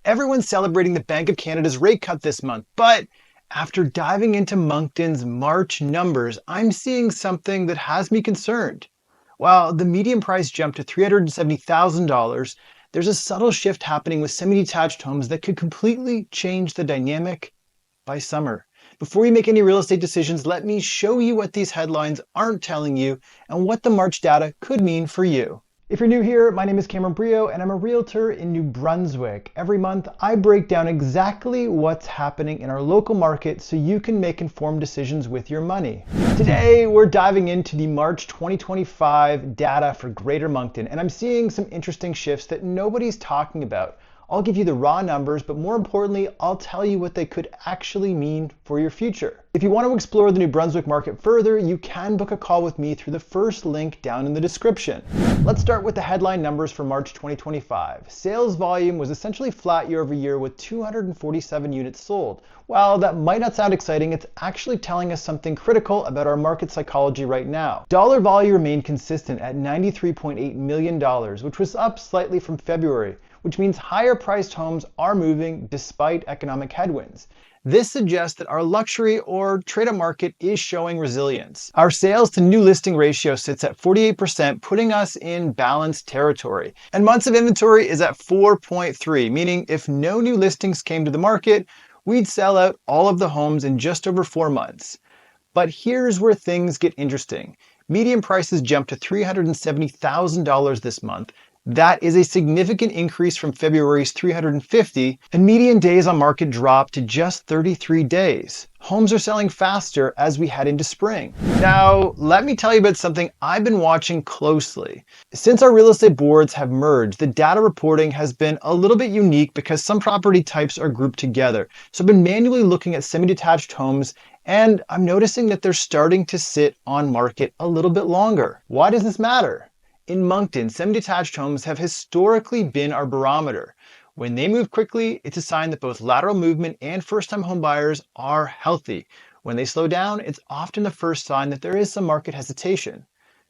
Everyone's celebrating the Bank of Canada's rate cut this month, but after diving into Moncton's March numbers, I'm seeing something that has me concerned. While the median price jumped to $370,000, there's a subtle shift happening with semi-detached homes that could completely change the dynamic by summer. Before you make any real estate decisions, let me show you what these headlines aren't telling you and what the March data could mean for you. If you're new here, my name is Cameron Brioux and I'm a realtor in New Brunswick. Every month, I break down exactly what's happening in our local market so you can make informed decisions with your money. Today, we're diving into the March 2025 data for Greater Moncton, and I'm seeing some interesting shifts that nobody's talking about. I'll give you the raw numbers, but more importantly, I'll tell you what they could actually mean for your future. If you want to explore the New Brunswick market further, you can book a call with me through the first link down in the description. Let's start with the headline numbers for March 2025. Sales volume was essentially flat year over year with 247 units sold. While that might not sound exciting, it's actually telling us something critical about our market psychology right now. Dollar volume remained consistent at $93.8 million, which was up slightly from February, which means higher priced homes are moving despite economic headwinds. This suggests that our luxury or trade-up market is showing resilience. Our sales to new listing ratio sits at 48%, putting us in balanced territory. And months of inventory is at 4.3, meaning if no new listings came to the market, we'd sell out all of the homes in just over 4 months. But here's where things get interesting. Median prices jumped to $370,000 this month. That is a significant increase from February's $350,000, and median days on market dropped to just 33 days. Homes are selling faster as we head into spring. Now, let me tell you about something I've been watching closely. Since our real estate boards have merged, the data reporting has been a little bit unique because some property types are grouped together. So I've been manually looking at semi-detached homes, and I'm noticing that they're starting to sit on market a little bit longer. Why does this matter? In Moncton, semi-detached homes have historically been our barometer. When they move quickly, it's a sign that both lateral movement and first-time home buyers are healthy. When they slow down, it's often the first sign that there is some market hesitation.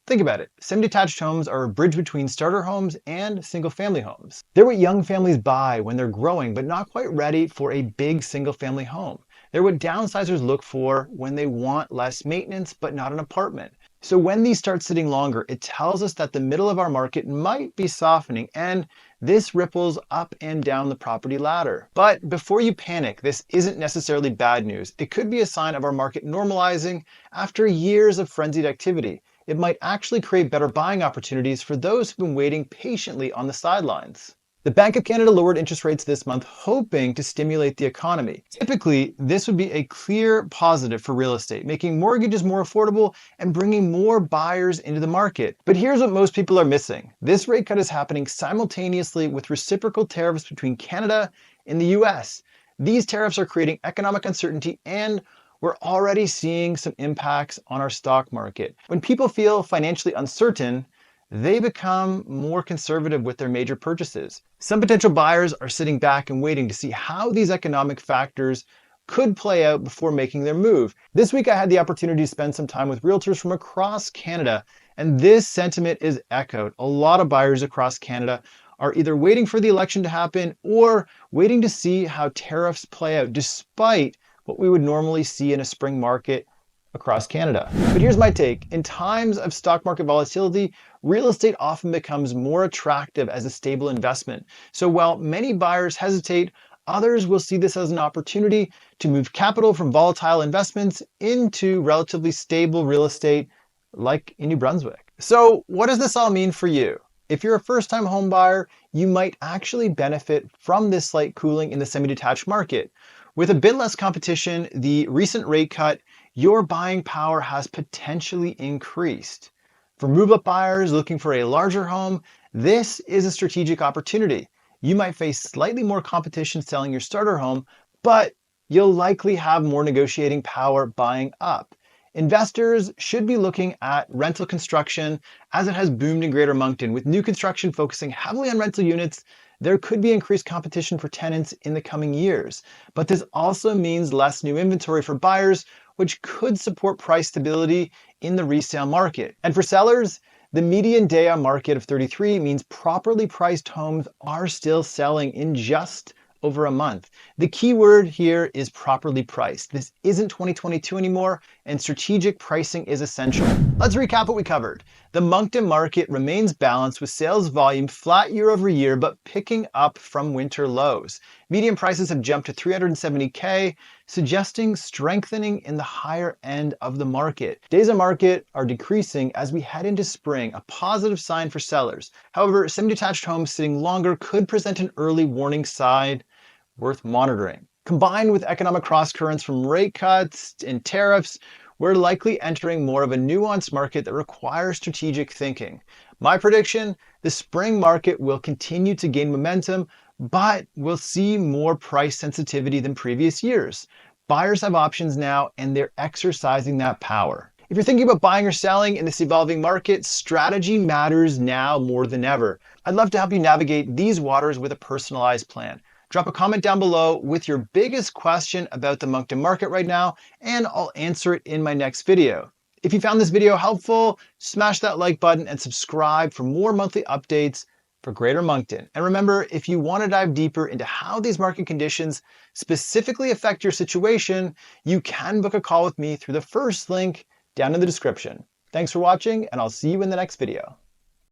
Think about it. Semi-detached homes are a bridge between starter homes and single-family homes. They're what young families buy when they're growing but not quite ready for a big single-family home. They're what downsizers look for when they want less maintenance but not an apartment. So when these start sitting longer, it tells us that the middle of our market might be softening, and this ripples up and down the property ladder. But before you panic, this isn't necessarily bad news. It could be a sign of our market normalizing after years of frenzied activity. It might actually create better buying opportunities for those who've been waiting patiently on the sidelines. The Bank of Canada lowered interest rates this month, hoping to stimulate the economy. Typically, this would be a clear positive for real estate, making mortgages more affordable and bringing more buyers into the market. But here's what most people are missing. This rate cut is happening simultaneously with reciprocal tariffs between Canada and the US. These tariffs are creating economic uncertainty, and we're already seeing some impacts on our stock market. When people feel financially uncertain, they become more conservative with their major purchases. Some potential buyers are sitting back and waiting to see how these economic factors could play out before making their move. This week I had the opportunity to spend some time with realtors from across Canada, and this sentiment is echoed. A lot of buyers across Canada are either waiting for the election to happen or waiting to see how tariffs play out, despite what we would normally see in a spring market across Canada. But here's my take. In times of stock market volatility, real estate often becomes more attractive as a stable investment. So while many buyers hesitate, others will see this as an opportunity to move capital from volatile investments into relatively stable real estate like in New Brunswick. So what does this all mean for you? If you're a first-time home buyer, you might actually benefit from this slight cooling in the semi-detached market. With a bit less competition, the recent rate cut, your buying power has potentially increased. For move-up buyers looking for a larger home, this is a strategic opportunity. You might face slightly more competition selling your starter home, but you'll likely have more negotiating power buying up. Investors should be looking at rental construction as it has boomed in Greater Moncton. With new construction focusing heavily on rental units, there could be increased competition for tenants in the coming years. But this also means less new inventory for buyers, which could support price stability in the resale market. And for sellers, the median day on market of 33 means properly priced homes are still selling in just over a month. The key word here is properly priced. This isn't 2022 anymore, and strategic pricing is essential. Let's recap what we covered. The Moncton market remains balanced with sales volume flat year over year, but picking up from winter lows. Median prices have jumped to 370K, suggesting strengthening in the higher end of the market. Days on market are decreasing as we head into spring, a positive sign for sellers. However, semi-detached homes sitting longer could present an early warning sign worth monitoring. Combined with economic crosscurrents from rate cuts and tariffs, we're likely entering more of a nuanced market that requires strategic thinking. My prediction, the spring market will continue to gain momentum, but we'll see more price sensitivity than previous years. Buyers have options now, and they're exercising that power. If you're thinking about buying or selling in this evolving market, strategy matters now more than ever. I'd love to help you navigate these waters with a personalized plan. Drop a comment down below with your biggest question about the Moncton market right now, and I'll answer it in my next video. If you found this video helpful, smash that like button and subscribe for more monthly updates for Greater Moncton. And remember, if you want to dive deeper into how these market conditions specifically affect your situation, you can book a call with me through the first link down in the description. Thanks for watching, and I'll see you in the next video.